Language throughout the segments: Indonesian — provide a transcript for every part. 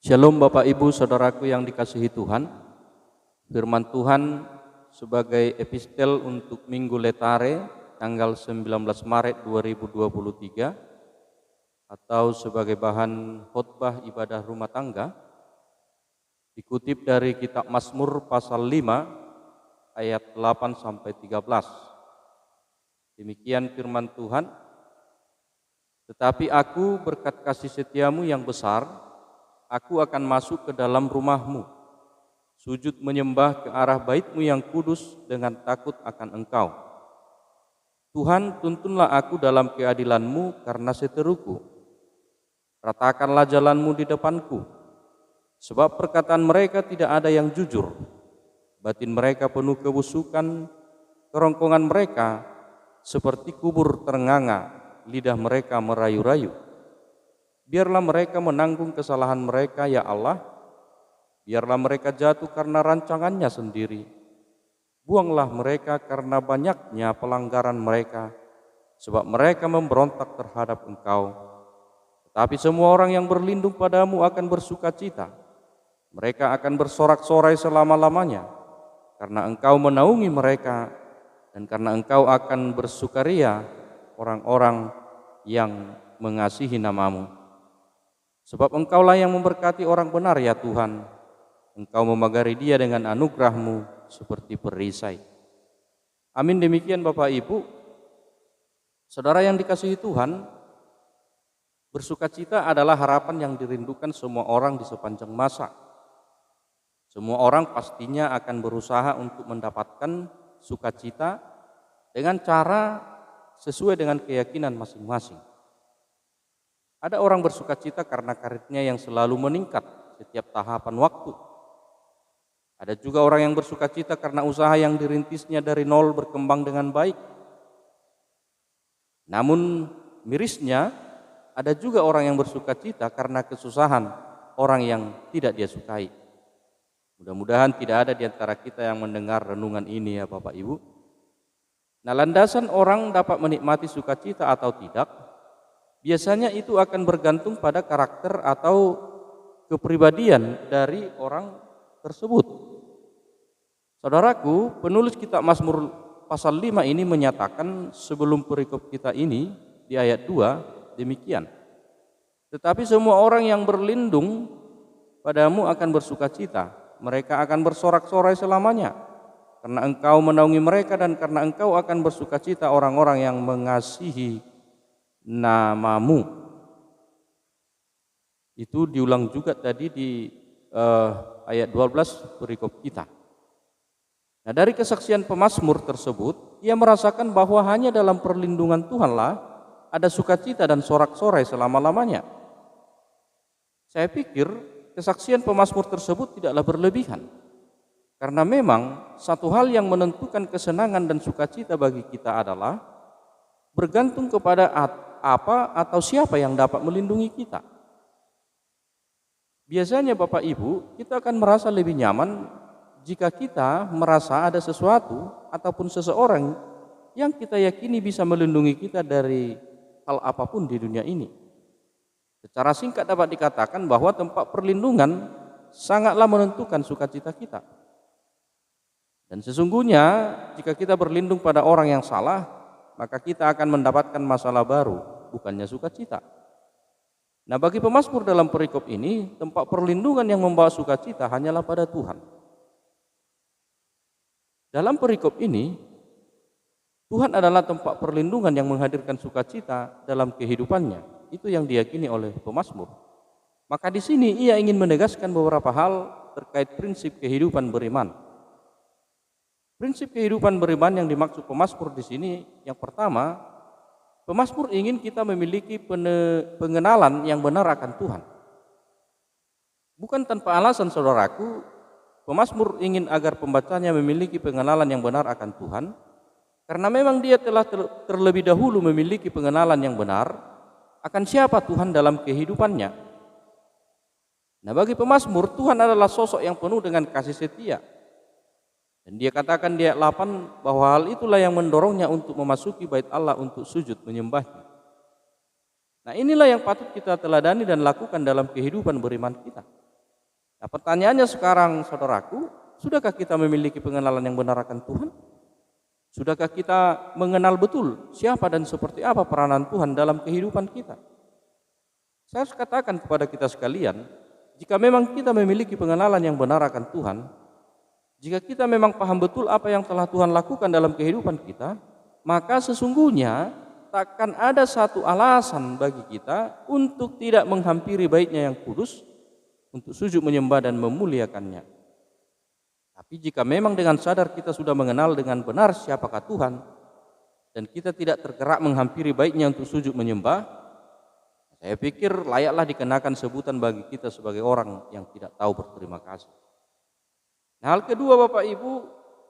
Shalom Bapak Ibu Saudaraku yang dikasihi Tuhan. Firman Tuhan sebagai epistel untuk Minggu Letare tanggal 19 Maret 2023 atau sebagai bahan khotbah ibadah rumah tangga dikutip dari kitab Mazmur pasal 5 ayat 8 sampai 13. Demikian firman Tuhan. Tetapi aku berkat kasih setiamu yang besar, aku akan masuk ke dalam rumahmu, sujud menyembah ke arah baitmu yang kudus dengan takut akan Engkau. Tuhan, tuntunlah aku dalam keadilanmu karena seteruku. Ratakanlah jalanmu di depanku, sebab perkataan mereka tidak ada yang jujur. Batin mereka penuh kebusukan, kerongkongan mereka seperti kubur ternganga, lidah mereka merayu-rayu. Biarlah mereka menanggung kesalahan mereka, ya Allah. Biarlah mereka jatuh karena rancangannya sendiri. Buanglah mereka karena banyaknya pelanggaran mereka, sebab mereka memberontak terhadap Engkau. Tetapi semua orang yang berlindung padamu akan bersuka cita. Mereka akan bersorak-sorai selama-lamanya, karena Engkau menaungi mereka, dan karena Engkau akan bersukaria orang-orang yang mengasihi namamu. Sebab Engkaulah yang memberkati orang benar, ya Tuhan. Engkau memagari dia dengan anugerah-Mu seperti perisai. Amin. Demikian Bapak Ibu. Saudara yang dikasihi Tuhan, bersukacita adalah harapan yang dirindukan semua orang di sepanjang masa. Semua orang pastinya akan berusaha untuk mendapatkan sukacita dengan cara sesuai dengan keyakinan masing-masing. Ada orang bersukacita karena karirnya yang selalu meningkat setiap tahapan waktu. Ada juga orang yang bersukacita karena usaha yang dirintisnya dari nol berkembang dengan baik. Namun mirisnya, ada juga orang yang bersukacita karena kesusahan orang yang tidak dia sukai. Mudah-mudahan tidak ada di antara kita yang mendengar renungan ini, ya Bapak Ibu. Nah, landasan orang dapat menikmati sukacita atau tidak, biasanya itu akan bergantung pada karakter atau kepribadian dari orang tersebut. Saudaraku, penulis kitab Mazmur pasal 5 ini menyatakan sebelum perikop kita ini di ayat 2 demikian. Tetapi semua orang yang berlindung padamu akan bersukacita, mereka akan bersorak-sorai selamanya, karena Engkau menaungi mereka dan karena Engkau akan bersukacita orang-orang yang mengasihi namamu. Itu diulang juga tadi di ayat 12 perikop kita. Nah, dari kesaksian pemazmur tersebut, ia merasakan bahwa hanya dalam perlindungan Tuhanlah ada sukacita dan sorak-sorai selama-lamanya. Saya pikir kesaksian pemazmur tersebut tidaklah berlebihan, karena memang satu hal yang menentukan kesenangan dan sukacita bagi kita adalah bergantung kepada apa atau siapa yang dapat melindungi kita. Biasanya Bapak Ibu, kita akan merasa lebih nyaman jika kita merasa ada sesuatu ataupun seseorang yang kita yakini bisa melindungi kita dari hal apapun di dunia ini. Secara singkat dapat dikatakan bahwa tempat perlindungan sangatlah menentukan sukacita kita. Dan sesungguhnya jika kita berlindung pada orang yang salah, maka kita akan mendapatkan masalah baru, bukannya sukacita. Nah, bagi pemazmur dalam perikop ini, tempat perlindungan yang membawa sukacita hanyalah pada Tuhan. Dalam perikop ini, Tuhan adalah tempat perlindungan yang menghadirkan sukacita dalam kehidupannya. Itu yang diyakini oleh pemazmur. Maka di sini ia ingin menegaskan beberapa hal terkait prinsip kehidupan beriman. Prinsip kehidupan beriman yang dimaksud pemazmur di sini, yang pertama, pemazmur ingin kita memiliki pengenalan yang benar akan Tuhan. Bukan tanpa alasan, saudaraku, pemazmur ingin agar pembacanya memiliki pengenalan yang benar akan Tuhan, karena memang dia telah terlebih dahulu memiliki pengenalan yang benar akan siapa Tuhan dalam kehidupannya. Nah, bagi pemazmur, Tuhan adalah sosok yang penuh dengan kasih setia. Dan dia katakan di ayat 8 bahwa hal itulah yang mendorongnya untuk memasuki bait Allah untuk sujud menyembahnya. Nah, inilah yang patut kita teladani dan lakukan dalam kehidupan beriman kita. Nah, pertanyaannya sekarang, saudaraku, sudahkah kita memiliki pengenalan yang benar akan Tuhan? Sudahkah kita mengenal betul siapa dan seperti apa peranan Tuhan dalam kehidupan kita? Saya harus katakan kepada kita sekalian, jika memang kita memiliki pengenalan yang benar akan Tuhan, jika kita memang paham betul apa yang telah Tuhan lakukan dalam kehidupan kita, maka sesungguhnya takkan ada satu alasan bagi kita untuk tidak menghampiri baitnya yang kudus, untuk sujud menyembah dan memuliakannya. Tapi jika memang dengan sadar kita sudah mengenal dengan benar siapakah Tuhan, dan kita tidak tergerak menghampiri baitnya untuk sujud menyembah, saya pikir layaklah dikenakan sebutan bagi kita sebagai orang yang tidak tahu berterima kasih. Nah, hal kedua Bapak Ibu,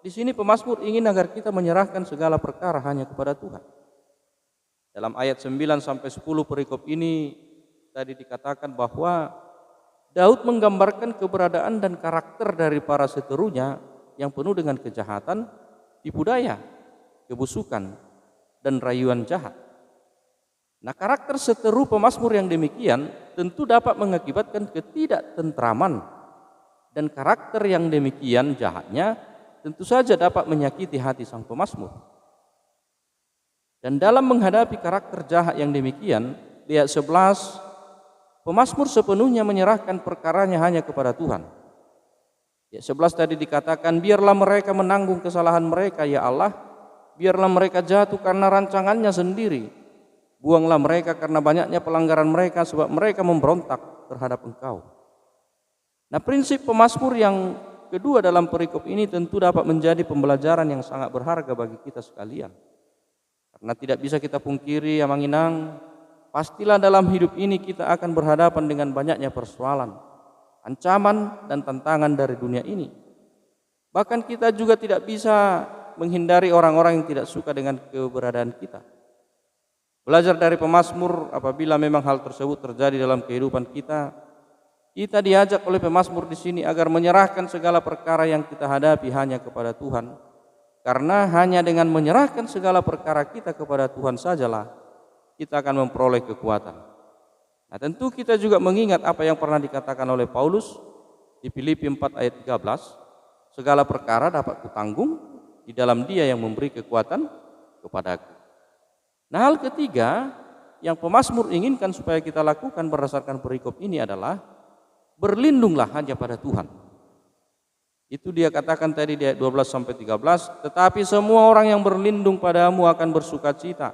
di sini pemazmur ingin agar kita menyerahkan segala perkara hanya kepada Tuhan. Dalam ayat 9 sampai 10 perikop ini tadi dikatakan bahwa Daud menggambarkan keberadaan dan karakter dari para seterunya yang penuh dengan kejahatan, tipu daya, kebusukan, dan rayuan jahat. Nah, karakter seteru pemazmur yang demikian tentu dapat mengakibatkan ketidaktentraman, dan karakter yang demikian jahatnya tentu saja dapat menyakiti hati sang pemazmur. Dan dalam menghadapi karakter jahat yang demikian, di ayat 11, pemazmur sepenuhnya menyerahkan perkaranya hanya kepada Tuhan. Ayat 11 tadi dikatakan, biarlah mereka menanggung kesalahan mereka, ya Allah, biarlah mereka jatuh karena rancangannya sendiri. Buanglah mereka karena banyaknya pelanggaran mereka, sebab mereka memberontak terhadap Engkau. Nah, prinsip pemazmur yang kedua dalam perikop ini tentu dapat menjadi pembelajaran yang sangat berharga bagi kita sekalian. Karena tidak bisa kita pungkiri, Amang Inang, pastilah dalam hidup ini kita akan berhadapan dengan banyaknya persoalan, ancaman dan tantangan dari dunia ini. Bahkan kita juga tidak bisa menghindari orang-orang yang tidak suka dengan keberadaan kita. Belajar dari pemazmur, apabila memang hal tersebut terjadi dalam kehidupan kita diajak oleh pemazmur di sini agar menyerahkan segala perkara yang kita hadapi hanya kepada Tuhan. Karena hanya dengan menyerahkan segala perkara kita kepada Tuhan sajalah kita akan memperoleh kekuatan. Nah, tentu kita juga mengingat apa yang pernah dikatakan oleh Paulus di Filipi 4 ayat 13, segala perkara dapat kutanggung di dalam Dia yang memberi kekuatan kepadaku. Nah, hal ketiga yang pemazmur inginkan supaya kita lakukan berdasarkan perikop ini adalah berlindunglah hanya pada Tuhan. Itu dia katakan tadi di ayat 12 sampai 13, tetapi semua orang yang berlindung padamu akan bersukacita.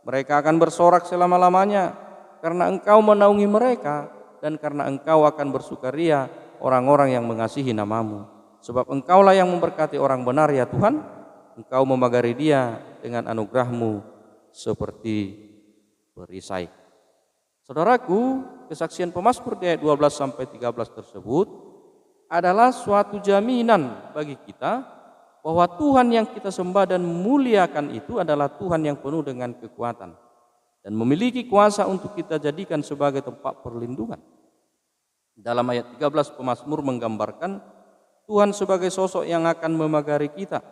Mereka akan bersorak selama-lamanya karena Engkau menaungi mereka, dan karena Engkau akan bersukaria orang-orang yang mengasihi namamu. Sebab Engkaulah yang memberkati orang benar, ya Tuhan. Engkau memagari dia dengan anugerah-Mu seperti perisai. Saudaraku, kesaksian pemazmur di ayat 12 sampai 13 tersebut adalah suatu jaminan bagi kita bahwa Tuhan yang kita sembah dan muliakan itu adalah Tuhan yang penuh dengan kekuatan dan memiliki kuasa untuk kita jadikan sebagai tempat perlindungan. Dalam ayat 13 pemazmur menggambarkan Tuhan sebagai sosok yang akan memagari kita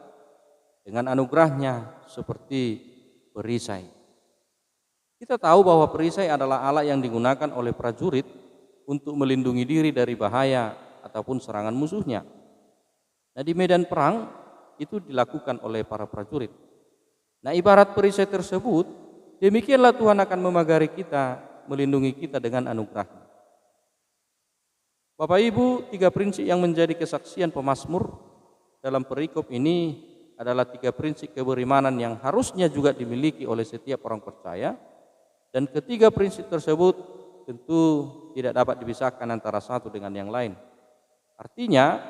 dengan anugerah-Nya seperti perisai. Kita tahu bahwa perisai adalah alat yang digunakan oleh prajurit untuk melindungi diri dari bahaya ataupun serangan musuhnya. Nah, di medan perang itu dilakukan oleh para prajurit. Nah, ibarat perisai tersebut, demikianlah Tuhan akan memagari kita, melindungi kita dengan anugerah. Bapak Ibu, 3 prinsip yang menjadi kesaksian pemazmur dalam perikop ini adalah 3 prinsip keberimanan yang harusnya juga dimiliki oleh setiap orang percaya. Dan ketiga prinsip tersebut tentu tidak dapat dipisahkan antara satu dengan yang lain. Artinya,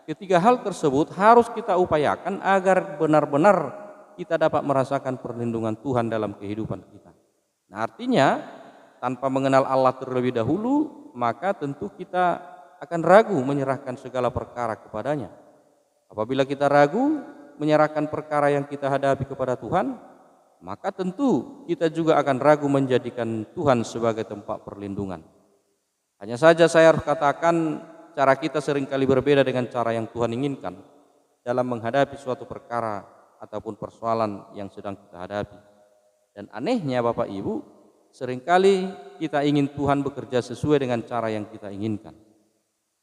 ketiga hal tersebut harus kita upayakan agar benar-benar kita dapat merasakan perlindungan Tuhan dalam kehidupan kita. Nah, artinya, tanpa mengenal Allah terlebih dahulu, maka tentu kita akan ragu menyerahkan segala perkara kepadanya. Apabila kita ragu menyerahkan perkara yang kita hadapi kepada Tuhan, maka tentu kita juga akan ragu menjadikan Tuhan sebagai tempat perlindungan. Hanya saja saya harus katakan, cara kita seringkali berbeda dengan cara yang Tuhan inginkan dalam menghadapi suatu perkara ataupun persoalan yang sedang kita hadapi. Dan anehnya Bapak Ibu, seringkali kita ingin Tuhan bekerja sesuai dengan cara yang kita inginkan.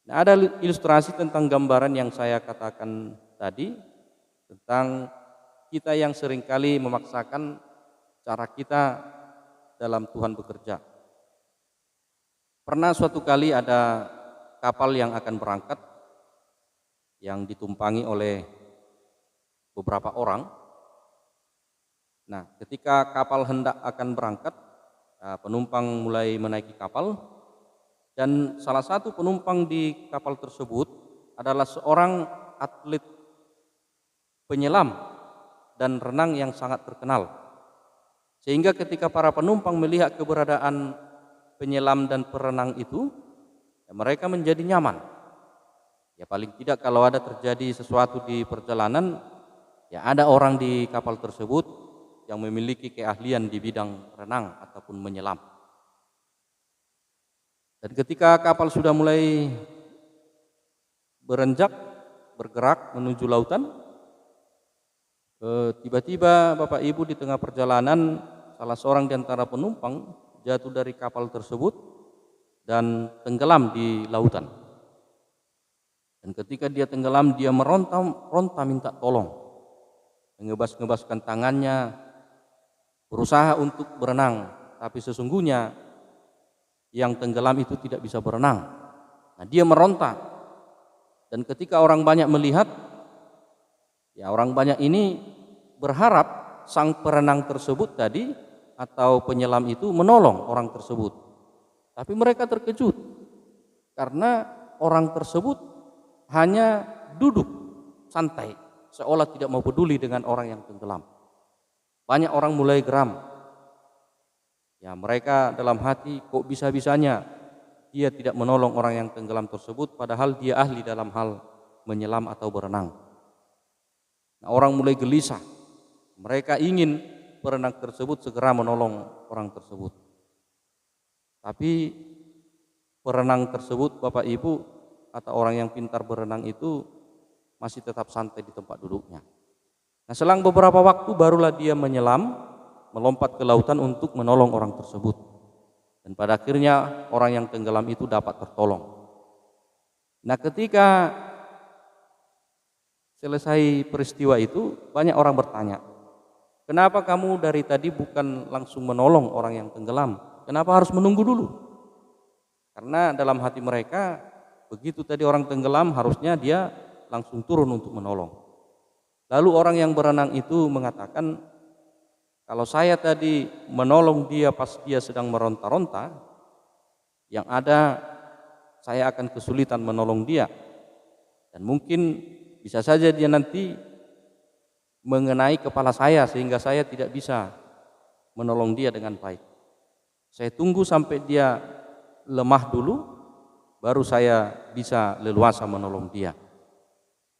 Nah, ada ilustrasi tentang gambaran yang saya katakan tadi, tentang kita yang seringkali memaksakan cara kita dalam Tuhan bekerja. Pernah suatu kali ada kapal yang akan berangkat, yang ditumpangi oleh beberapa orang. Nah, ketika kapal hendak akan berangkat, penumpang mulai menaiki kapal, dan salah satu penumpang di kapal tersebut adalah seorang atlet penyelam dan renang yang sangat terkenal. Sehingga ketika para penumpang melihat keberadaan penyelam dan perenang itu, ya mereka menjadi nyaman. Ya paling tidak kalau ada terjadi sesuatu di perjalanan, ya ada orang di kapal tersebut yang memiliki keahlian di bidang renang ataupun menyelam. Dan ketika kapal sudah mulai berenjak, bergerak menuju lautan, tiba-tiba Bapak Ibu di tengah perjalanan salah seorang di antara penumpang jatuh dari kapal tersebut dan tenggelam di lautan. Dan ketika dia tenggelam, dia meronta minta tolong, mengebas-ngebaskan tangannya, berusaha untuk berenang, tapi sesungguhnya yang tenggelam itu tidak bisa berenang. Nah, dia meronta. Dan ketika orang banyak melihat, ya orang banyak ini berharap sang perenang tersebut tadi atau penyelam itu menolong orang tersebut. Tapi mereka terkejut karena orang tersebut hanya duduk santai, seolah tidak mau peduli dengan orang yang tenggelam. Banyak orang mulai geram. Ya, mereka dalam hati, kok bisa-bisanya dia tidak menolong orang yang tenggelam tersebut, padahal dia ahli dalam hal menyelam atau berenang. Nah, orang mulai gelisah. Mereka ingin perenang tersebut segera menolong orang tersebut. Tapi perenang tersebut, Bapak Ibu, atau orang yang pintar berenang itu masih tetap santai di tempat duduknya. Nah, selang beberapa waktu barulah dia menyelam, melompat ke lautan untuk menolong orang tersebut. Dan pada akhirnya orang yang tenggelam itu dapat tertolong. Nah, ketika selesai peristiwa itu, banyak orang bertanya, kenapa kamu dari tadi bukan langsung menolong orang yang tenggelam? Kenapa harus menunggu dulu? Karena dalam hati mereka, begitu tadi orang tenggelam, harusnya dia langsung turun untuk menolong. Lalu orang yang berenang itu mengatakan, kalau saya tadi menolong dia pas dia sedang meronta-ronta, yang ada saya akan kesulitan menolong dia. Dan mungkin bisa saja dia nanti mengenai kepala saya sehingga saya tidak bisa menolong dia dengan baik. Saya tunggu sampai dia lemah dulu, baru saya bisa leluasa menolong dia.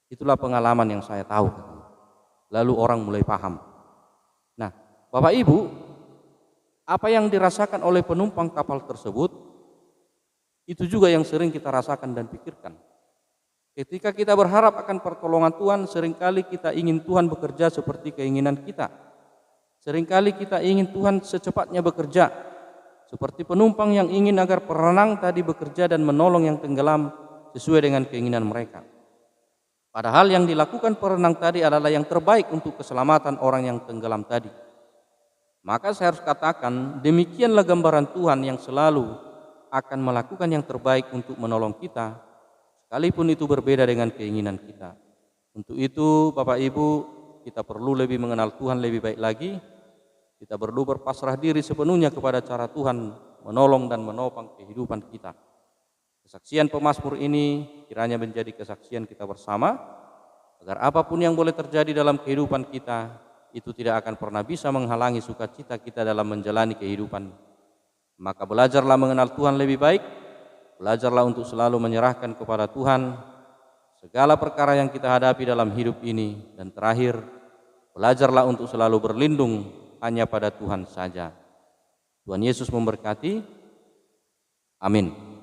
Itulah pengalaman yang saya tahu. Lalu orang mulai paham. Nah, Bapak Ibu, apa yang dirasakan oleh penumpang kapal tersebut, itu juga yang sering kita rasakan dan pikirkan. Ketika kita berharap akan pertolongan Tuhan, seringkali kita ingin Tuhan bekerja seperti keinginan kita. Seringkali kita ingin Tuhan secepatnya bekerja, seperti penumpang yang ingin agar perenang tadi bekerja dan menolong yang tenggelam sesuai dengan keinginan mereka. Padahal yang dilakukan perenang tadi adalah yang terbaik untuk keselamatan orang yang tenggelam tadi. Maka saya harus katakan, demikianlah gambaran Tuhan yang selalu akan melakukan yang terbaik untuk menolong kita, sekalipun itu berbeda dengan keinginan kita. Untuk itu, Bapak Ibu, kita perlu lebih mengenal Tuhan lebih baik lagi. Kita perlu berpasrah diri sepenuhnya kepada cara Tuhan menolong dan menopang kehidupan kita. Kesaksian pemazmur ini kiranya menjadi kesaksian kita bersama, agar apapun yang boleh terjadi dalam kehidupan kita, itu tidak akan pernah bisa menghalangi sukacita kita dalam menjalani kehidupan. Maka belajarlah mengenal Tuhan lebih baik, belajarlah untuk selalu menyerahkan kepada Tuhan segala perkara yang kita hadapi dalam hidup ini. Dan terakhir, belajarlah untuk selalu berlindung hanya pada Tuhan saja. Tuhan Yesus memberkati. Amin.